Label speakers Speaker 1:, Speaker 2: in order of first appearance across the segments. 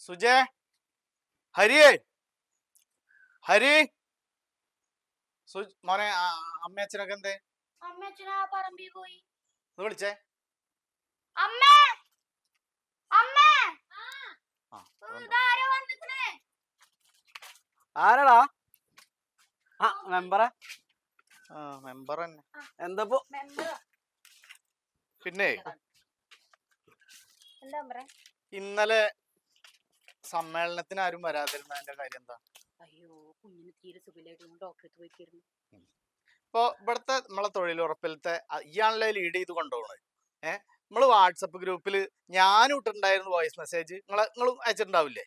Speaker 1: സുജേ, ഹരിയേ, ഹരി. മോനെ, അമ്മയച്ഛനൊക്കെ എന്തേ?
Speaker 2: അമ്മയച്ഛനാ പറമ്പിൽ പോയി.
Speaker 1: ഒന്ന് വിളിച്ചേ.
Speaker 2: അമ്മേ, അമ്മേ,
Speaker 3: ആരാടാ? മെമ്പറെ.
Speaker 1: മെമ്പർ തന്നെ.
Speaker 3: എന്തപ്പോ?
Speaker 1: പിന്നെ
Speaker 2: എന്താ
Speaker 1: ഇന്നലെ സമ്മേളനത്തിന് ആരും വരാതിരുന്നതിന്റെ കാര്യം എന്താ?
Speaker 2: അയ്യോ, കുഞ്ഞിന് തീരെ സുഖമില്ലായിട്ട് ഡോക്ടറെ പോയിക്കായിരുന്നു.
Speaker 1: ഇപ്പൊ ഇവിടുത്തെ നമ്മളെ തൊഴിലുറപ്പിലത്തെ ഇയാളെ ലീഡ് ചെയ്ത് കൊണ്ടുപോകണത്. നമ്മള് വാട്സപ്പ് ഗ്രൂപ്പിൽ ഞാനും ഇട്ടിട്ടുണ്ടായിരുന്നു വോയിസ് മെസ്സേജ്. നിങ്ങളും അയച്ചിട്ടുണ്ടാവില്ലേ?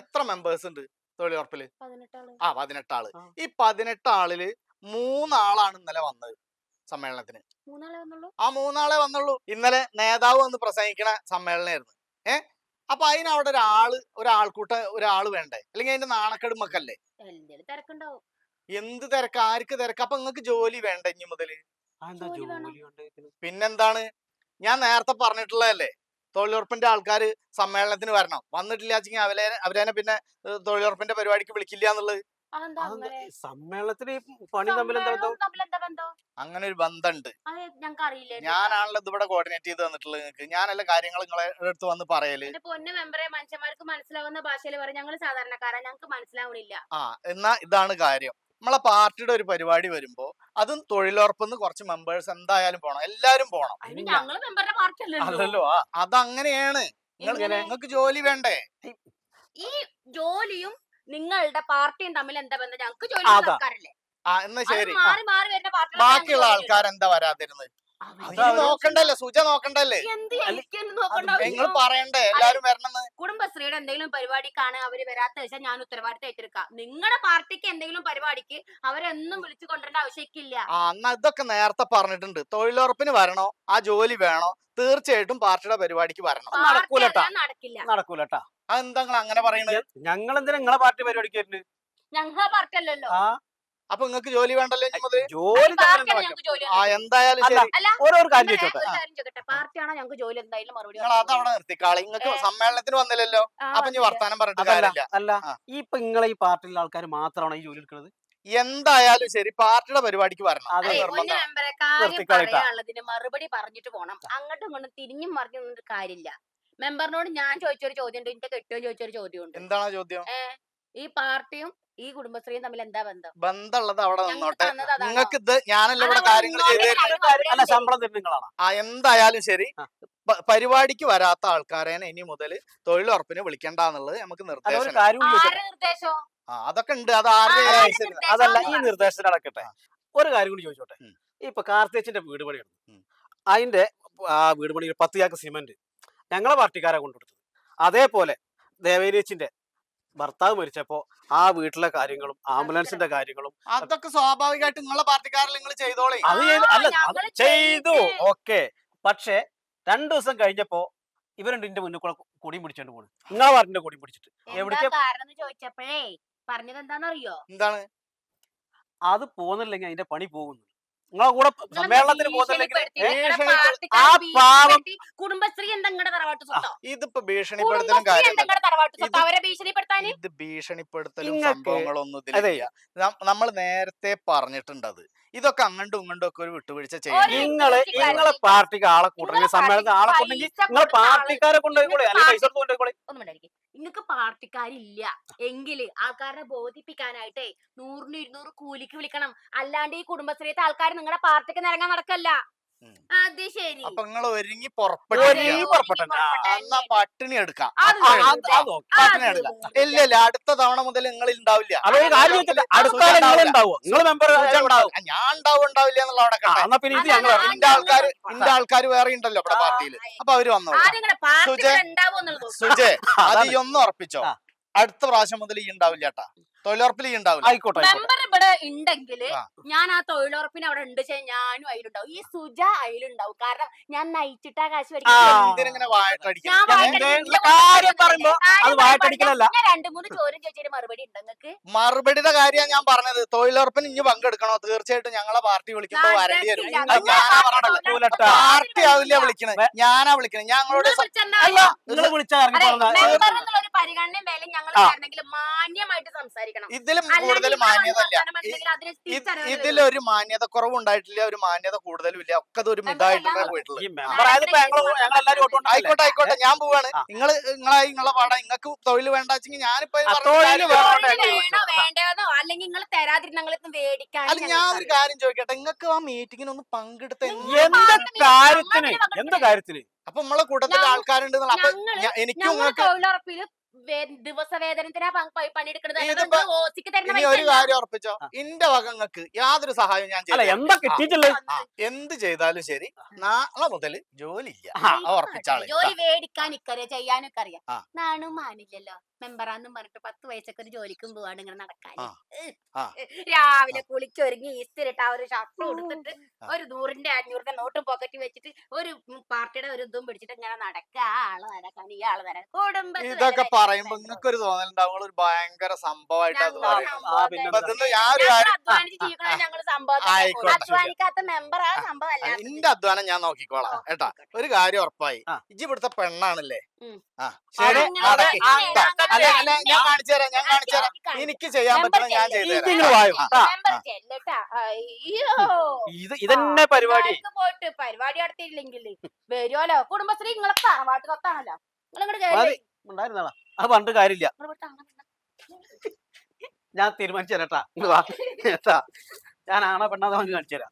Speaker 1: എത്ര മെമ്പേഴ്സ് ഉണ്ട് തൊഴിലുറപ്പില്? 18 ആള്. ഈ 18 ആളില് 3 ആളാണ് ഇന്നലെ വന്നത് സമ്മേളനത്തിന്. 3 ആളെ വന്നുള്ളൂ. ഇന്നലെ നേതാവ് വന്ന് പ്രസംഗിക്കണ സമ്മേളനമായിരുന്നു. അപ്പൊ അതിനവിടെ ഒരാള് വേണ്ടേ? അല്ലെങ്കിൽ അതിന്റെ നാണക്കേട് മക്കല്ലേ? എന്ത് തിരക്ക്? ആർക്ക് തിരക്ക്? അപ്പൊ നിങ്ങക്ക് ജോലി വേണ്ട ഇനി മുതല്? പിന്നെന്താണ്? ഞാൻ നേരത്തെ പറഞ്ഞിട്ടുള്ളതല്ലേ, തൊഴിലുറപ്പിന്റെ ആൾക്കാര് സമ്മേളനത്തിന് വരണം. വന്നിട്ടില്ല അവരേനെ പിന്നെ തൊഴിലുറപ്പിന്റെ പരിപാടിക്ക് വിളിക്കില്ല എന്നുള്ളത്.
Speaker 3: സമ്മേളനത്തിന് പണി തമ്മിൽ
Speaker 1: അങ്ങനെ ഒരു ബന്ധമുണ്ട്. ഞാനാണല്ലോ ഇതിവിടെ കോർഡിനേറ്റ് ചെയ്ത് തന്നിട്ടുള്ളത്. നിങ്ങൾക്ക് ഞാനല്ല കാര്യങ്ങൾ നിങ്ങളെ അടുത്ത് വന്ന് പറയല്.
Speaker 2: മനുഷ്യന്മാർക്ക് മനസ്സിലാവുന്ന ഭാഷയിൽ പറയും. ഞങ്ങൾ സാധാരണക്കാരാ, ഞങ്ങൾക്ക് മനസ്സിലാവണില്ല.
Speaker 1: എന്നാ ഇതാണ് കാര്യം. നമ്മളെ പാർട്ടിയുടെ ഒരു പരിപാടി വരുമ്പോ അതും തൊഴിലുറപ്പെന്ന് കുറച്ച് മെമ്പേഴ്സ് എന്തായാലും പോണം. എല്ലാരും പോണം. അല്ലല്ലോ, അതങ്ങനെയാണ്. നിങ്ങൾക്ക് ജോലി വേണ്ടേ?
Speaker 2: ഈ ജോലിയും നിങ്ങളുടെ പാർട്ടിയും തമ്മിൽ എന്താ ബന്ധം? ഞങ്ങൾക്ക് ജോലി സർക്കാരല്ലേ.
Speaker 1: എന്നാ ശരി,
Speaker 2: മാറി
Speaker 1: ബാക്കിയുള്ള ആൾക്കാരെന്താ വരാതിരുന്നത്? നോക്കണ്ടല്ലേ? സുജ നോക്കണ്ടല്ലേ? നിങ്ങൾ പറയണ്ടേ എല്ലാരും വരണമെന്ന്?
Speaker 2: കുടുംബശ്രീയുടെ എന്തെങ്കിലും പരിപാടിക്കാണ് അവര് വരാത്ത വെച്ചാൽ ഞാൻ ഉത്തരവാദിത്തം ഏറ്റെടുക്കാം. നിങ്ങളുടെ പാർട്ടിക്ക് എന്തെങ്കിലും പരിപാടിക്ക് അവരെന്നും വിളിച്ചു കൊണ്ടുവരേണ്ട ആവശ്യമില്ല.
Speaker 1: എന്നാ ഇതൊക്കെ നേരത്തെ പറഞ്ഞിട്ടുണ്ട്. തൊഴിലുറപ്പിന് വരണോ, ആ ജോലി വേണോ, തീർച്ചയായിട്ടും പാർട്ടിയുടെ പരിപാടിക്ക് വരണം.
Speaker 3: നടക്കൂലട്ടാ.
Speaker 1: അതെന്താ നിങ്ങൾ അങ്ങനെ പറയുന്നത്?
Speaker 3: ഞങ്ങൾ എന്തിനാ നിങ്ങളെ പാർട്ടി പരിപാടിക്ക് വരുന്നത്?
Speaker 2: ഞങ്ങളെ പാർട്ടി അല്ലല്ലോ.
Speaker 1: അപ്പൊ നിങ്ങൾക്ക് ജോലി വേണ്ടല്ലോ?
Speaker 3: ജോലി
Speaker 1: എന്തായാലും
Speaker 3: ഓരോ കാര്യം
Speaker 2: പാർട്ടിയാണോ ഞങ്ങൾക്ക് ജോലി? എന്തായാലും മറുപടി
Speaker 1: നിങ്ങൾ അതവിടെ നിർത്തിക്കാളി. നിങ്ങൾക്ക് സമ്മേളനത്തിന് വന്നില്ലല്ലോ, അപ്പൊ ഇനി വർത്താനം പറഞ്ഞിട്ട് കാര്യമില്ല.
Speaker 3: അല്ല, ഇപ്പൊ നിങ്ങളെ ഈ പാർട്ടിയിലെ ആൾക്കാർ മാത്രമാണോ ഈ ജോലി എടുക്കുന്നത്?
Speaker 1: എന്തായാലും ശരി, പാർട്ടിയുടെ പരിപാടിക്ക് വരണം.
Speaker 2: ഉള്ളതിന് മറുപടി പറഞ്ഞിട്ട് പോണം. അങ്ങോട്ടും ഇങ്ങോട്ടും തിരിഞ്ഞും മറിഞ്ഞൊന്നും കാര്യമില്ല. മെമ്പറിനോട് ഞാൻ ചോദിച്ചൊരു ചോദ്യം ഉണ്ട്, എന്റെ കെട്ടിയോ ചോദിച്ചൊരു ചോദ്യം ഉണ്ട്.
Speaker 1: എന്താണ് ചോദ്യം?
Speaker 2: ഈ പാർട്ടിയും ഈ കുടുംബശ്രീയും തമ്മിൽ എന്താ ബന്ധം?
Speaker 1: ബന്ധമുള്ളത് അവിടെ നിന്നോട്ടെ. നിങ്ങൾക്ക് ഇത് ഞാനല്ല ഇവിടെ കാര്യങ്ങൾ ചെയ്ത്
Speaker 3: ശമ്പളം തരുന്ന നിങ്ങളാണ്.
Speaker 1: എന്തായാലും ശരി, പരിപാടിക്ക് വരാത്ത ആൾക്കാരെ ഇനി മുതൽ തൊഴിലുറപ്പിന് വിളിക്കണ്ടെന്നുള്ളത് നമുക്ക് നിർദ്ദേശം. അതൊക്കെ ഉണ്ട്. അത്
Speaker 3: അതല്ല, ഈ നിർദ്ദേശത്തിന് അടക്കട്ടെ. ഒരു കാര്യം കൂടി ചോദിച്ചോട്ടെ. ഇപ്പൊ കാർത്തേച്ചിന്റെ വീട് പണിയാണ്. അതിന്റെ വീട് പണി 10 ചാക്ക് സിമന്റ് ഞങ്ങളെ പാർട്ടിക്കാരെ കൊണ്ടുകൊടുത്തത്. അതേപോലെ ദേവേരിയച്ചിന്റെ ഭർത്താവ് മരിച്ചപ്പോ ആ വീട്ടിലെ കാര്യങ്ങളും ആംബുലൻസിന്റെ കാര്യങ്ങളും
Speaker 1: അതൊക്കെ സ്വാഭാവികമായിട്ട് നിങ്ങളെ പാർട്ടിക്കാരിൽ നിങ്ങൾ ചെയ്തോളേ.
Speaker 3: അത് ചെയ്തു, ഓക്കെ. പക്ഷെ 2 ദിവസം കഴിഞ്ഞപ്പോ ഇവരുണ്ട് എന്റെ മുന്നിൽ കൊടിയും പിടിച്ചോണ്ട് പോണു. നിങ്ങളെ പാർട്ടിന്റെ കൊടിയും പിടിച്ചിട്ട് എവിടേക്ക്
Speaker 2: ചോദിച്ചപ്പോഴേ പറഞ്ഞത് എന്താണെന്നറിയോ?
Speaker 1: എന്താണ്?
Speaker 3: അത് പോകുന്നില്ലെങ്കിൽ അതിന്റെ പണി പോകുന്നു. നിങ്ങളെ കൂടെ സമ്മേളനത്തിന് പോകുന്നില്ലെങ്കിൽ
Speaker 2: കുടുംബശ്രീ
Speaker 1: ഇതിപ്പോ ഭീഷണിപ്പെടുത്തലും ഇത് ഭീഷണിപ്പെടുത്തലും സംഭവങ്ങളൊന്നും ഇതില്ല. നമ്മൾ നേരത്തെ പറഞ്ഞിട്ടുണ്ട്. അത് ഇതൊക്കെ അങ്ങോട്ടും ഇങ്ങോട്ടും ഒക്കെ ഒരു വിട്ടുവീഴ്ച ചെയ്യും.
Speaker 3: നിങ്ങളെ പാർട്ടിക്ക് ആളെ കൂട്ടണമെങ്കിൽ സമ്മേളനത്തിൽ ആളെ കൂട്ടണമെങ്കിൽ നിങ്ങളെ പാർട്ടിക്കാരെ കൊണ്ടുപോയിക്കോളെ, അല്ലെങ്കിൽ പൈസ കൊണ്ടുപോയിക്കോളെ.
Speaker 2: നിങ്ങൾക്ക് പാർട്ടിക്കാരില്ല എങ്കില് ആൾക്കാരെ ബോധിപ്പിക്കാനായിട്ടേ 100-200 കൂലിക്ക് വിളിക്കണം. അല്ലാണ്ട് ഈ കുടുംബശ്രീത്തെ ആൾക്കാർ നിങ്ങളുടെ പാർട്ടിക്ക് നിരങ്ങാൻ നടക്കല്ല. അത് ശരി.
Speaker 1: അപ്പൊ നിങ്ങൾ ഒരുങ്ങി പട്ടിണി എടുക്കാം. ഇല്ല, അടുത്ത തവണ മുതൽ നിങ്ങൾ ഉണ്ടാവില്ല. ഞാൻ ഉണ്ടാവില്ല എന്നുള്ള എന്റെ ആൾക്കാര് വേറെ ഉണ്ടല്ലോ ഇവിടെ പാർട്ടിയിൽ. അപ്പൊ അവര് വന്നോ. സുജെ, അത് ഒന്നും ഉറപ്പിച്ചോ, അടുത്ത പ്രാവശ്യം മുതൽ ഈ ഉണ്ടാവില്ല കേട്ടാ. തൊഴിലുറപ്പിൽ ഈ ഉണ്ടാവില്ല.
Speaker 3: ആയിക്കോട്ടെ ആയിക്കോട്ടെ.
Speaker 2: മെമ്പർ ഇവിടെ ഉണ്ടെങ്കില്
Speaker 1: ആ.
Speaker 2: ഞാൻ ആ തൊഴിലുറപ്പിന് അവിടെ ഉണ്ട് ഞാനും അതിലുണ്ടാവും. ഈ സുജ അതിലുണ്ടാവും. കാരണം ഞാൻ നയിച്ചിട്ടാ കാശ്
Speaker 3: ആ.
Speaker 2: പഠിക്കുന്നത്.
Speaker 1: എന്തിനിങ്ങനെ വായിട്ടടിക്കണം?
Speaker 2: ഞാൻ
Speaker 3: എന്റെ കാര്യം പറയുമ്പോ അത് വായിട്ടടിക്കലല്ല.
Speaker 2: ഞാൻ 2-3 ചോദ്യം ചോദിച്ചതിന് മറുപടി ഉണ്ട് നിങ്ങക്ക്.
Speaker 1: മറുപടിയുടെ കാര്യമാണ് ഞാൻ പറഞ്ഞത്. തൊഴിലുറപ്പിന് ഇനി പങ്കെടുക്കണോ? തീർച്ചയായിട്ടും ഞങ്ങളെ പാർട്ടി വിളിക്കുമ്പോ വരേണ്ടി വരും.
Speaker 2: നടക്കില്ല.
Speaker 1: അത് ഞാനാ പറഞ്ഞത്.
Speaker 3: കൂലട്ടാ.
Speaker 1: പാർട്ടി ആവില്ല വിളിക്കണേ, ഞാനാ വിളിക്കണേ. ഞങ്ങളോട്
Speaker 3: അല്ല നിങ്ങൾ വിളിച്ചാൽ ഇറങ്ങി പോകണം.
Speaker 2: മെമ്പർ എന്നുള്ള ഒരു പരിഗണനയും വിലയും ഞങ്ങൾ തരണമെങ്കിൽ മാന്യമായിട്ട് സംസാരിക്കണം.
Speaker 1: ഇതിലും
Speaker 2: അല്ലാണ്ട്
Speaker 1: കൂടുതൽ
Speaker 2: ഇവിടെ വന്ന്
Speaker 1: മാന്യത ഇല്ല.
Speaker 2: വർത്താനം പറഞ്ഞെങ്കിൽ അതിന് തിരിച്ചറിയാൻ
Speaker 1: ഇതിലൊരു മാന്യത കുറവും ഉണ്ടായിട്ടില്ല, ഒരു മാന്യത കൂടുതലും ഇല്ല. ഒക്കെ ഒരു മിതായിട്ടാണ് പോയിട്ടുള്ളത്.
Speaker 3: ഈ മെമ്പർ ആയത് ഞങ്ങളെല്ലാരും വോട്ട്
Speaker 1: ആയിക്കോട്ടെ ആയിക്കോട്ടെ, ഞാൻ പോവാണ്.
Speaker 3: ആ.
Speaker 1: നിങ്ങളെ പാടാ. നിങ്ങൾക്ക് തൊഴിൽ വേണ്ടെങ്കിൽ ഞാനിപ്പോ ഇത് പറഞ്ഞ
Speaker 3: തൊഴില്
Speaker 1: കാര്യം
Speaker 3: വേണം.
Speaker 2: വേണോ വേണ്ടേന്നോ അല്ലെങ്കിൽ നിങ്ങൾ തരാതിരുന്ന ഞങ്ങളിന്ന് മേടിക്കാൻ
Speaker 1: അല്ല, ഞാൻ ഒരു കാര്യം ചോദിക്കട്ടെ, നിങ്ങൾക്ക് ആ മീറ്റിങ്ങിന് ഒന്ന് പങ്കെടുത്ത
Speaker 3: എന്ത് കാര്യത്തിന്
Speaker 1: അപ്പൊ നമ്മളെ കൂട്ടത്തിൽ ആൾക്കാരുണ്ട്. അപ്പൊ എനിക്കും
Speaker 2: ഞങ്ങൾ
Speaker 1: നിങ്ങൾക്ക്
Speaker 2: തൊഴിലുറപ്പില് ദിവസ വേതനത്തിനാ പണിയെടുക്കുന്നത്.
Speaker 1: ഇതിപ്പോ
Speaker 2: ഓസിക്ക് തരുന്ന
Speaker 1: ഇനി
Speaker 2: പൈസ
Speaker 1: ഒരു കാര്യം ഉറപ്പിച്ചോ, ഇന്റെ വകങ്ങൾക്ക് യാതൊരു സഹായവും ഞാൻ
Speaker 3: അല്ല
Speaker 1: ചെയ്യില്ല.
Speaker 3: എന്താ കിട്ടിയിട്ടുള്ളത്?
Speaker 1: എന്ത് ചെയ്താലും ശരി, നാളെ മുതൽ ജോലി ഇല്ല.
Speaker 3: ആ,
Speaker 1: ഉറപ്പിച്ചാളെ.
Speaker 2: ജോലി മേടിക്കാൻ ഇക്കറിയാം, ചെയ്യാനൊക്കെ അറിയാം.
Speaker 1: ആ.
Speaker 2: നാണും മാനില്ലല്ലോ മെമ്പറാന്നും പറഞ്ഞിട്ട് 10 വയസ്സൊക്കെ ഒരു ജോലിക്കും പോവാണ് ഇങ്ങനെ നടക്കാൻ.
Speaker 1: ആ. ആ.
Speaker 2: രാവിലെ കുളിച്ചൊരുങ്ങി ഈസ്തിരിട്ട ഒരു ഷർട്ട് കൊടുത്തിട്ട് ഒരു 100-ന്റെ 500-ന്റെ നോട്ടും പോക്കറ്റ് വെച്ചിട്ട് ഒരു പാർട്ടിയുടെ ഒരു ഇതും പിടിച്ചിട്ട് ഇങ്ങനെ നടക്ക. ആള് നടക്കാൻ ഈ ആള് നടക്കാൻ കുടുംബത്തിൽ
Speaker 1: ഇതൊക്കെ പറയുമ്പോ നിങ്ങൾക്ക് ഒരു തോന്നലുണ്ടാവും ഒരു ഭയങ്കര സംഭവമായിട്ട് അത് പറയും.
Speaker 3: പിന്നെ
Speaker 1: അപ്പൊ ഇതിന്ന് ഞാൻ ഒരു കാര്യം
Speaker 2: അധ്വാനിച്ച് ജീവിക്കണ ഞങ്ങള് സംഭവം
Speaker 1: ആയിക്കോട്ടെ.
Speaker 2: അധ്വാനിക്കാത്ത മെമ്പർ ആ സംഭവം അല്ല.
Speaker 1: എന്റെ അധ്വാനം ഞാൻ നോക്കിക്കോളാം കേട്ടാ. ഒരു കാര്യം ഉറപ്പായി,
Speaker 3: ആ.
Speaker 1: ഇജ്ജ് ഇവിടുത്തെ പെണ്ണാണല്ലേ?
Speaker 2: ഉം.
Speaker 1: ആ ശരി,
Speaker 2: അങ്ങനെ
Speaker 1: നടക്ക്.
Speaker 2: അങ്ങനെ
Speaker 1: അല്ല അല്ല, ഞാൻ കാണിച്ചു തരാം, ഞാൻ കാണിച്ചു തരാം. എനിക്ക് ചെയ്യാൻ പറ്റുന്ന ഞാൻ ചെയ്തു തരാം.
Speaker 3: നിങ്ങൾ വായോ ട്ടാ.
Speaker 2: മെമ്പർ ചെല്ലട്ടാ. അയ്യോ
Speaker 3: ഇതന്നെ പരിപാടി.
Speaker 2: ആൾക്ക് പോയിട്ട് പരിപാടി നടത്തിയില്ലെങ്കിൽ വരുമല്ലോ. കുടുംബശ്രീ നിങ്ങളെ തറവാട്ട് തൊത്താണല്ലോ. നിങ്ങൾ
Speaker 3: മതി. ഉണ്ടായിരുന്നാളാ അത് പറഞ്ഞിട്ട് കാര്യമില്ല. ഞാൻ തീരുമാനിച്ചു തരാട്ടാ. ഇങ്ങ് വാ. കേട്ടാ ഞാൻ ആണോ പെണ്ണാന്ന് കാണിച്ചു തരാം.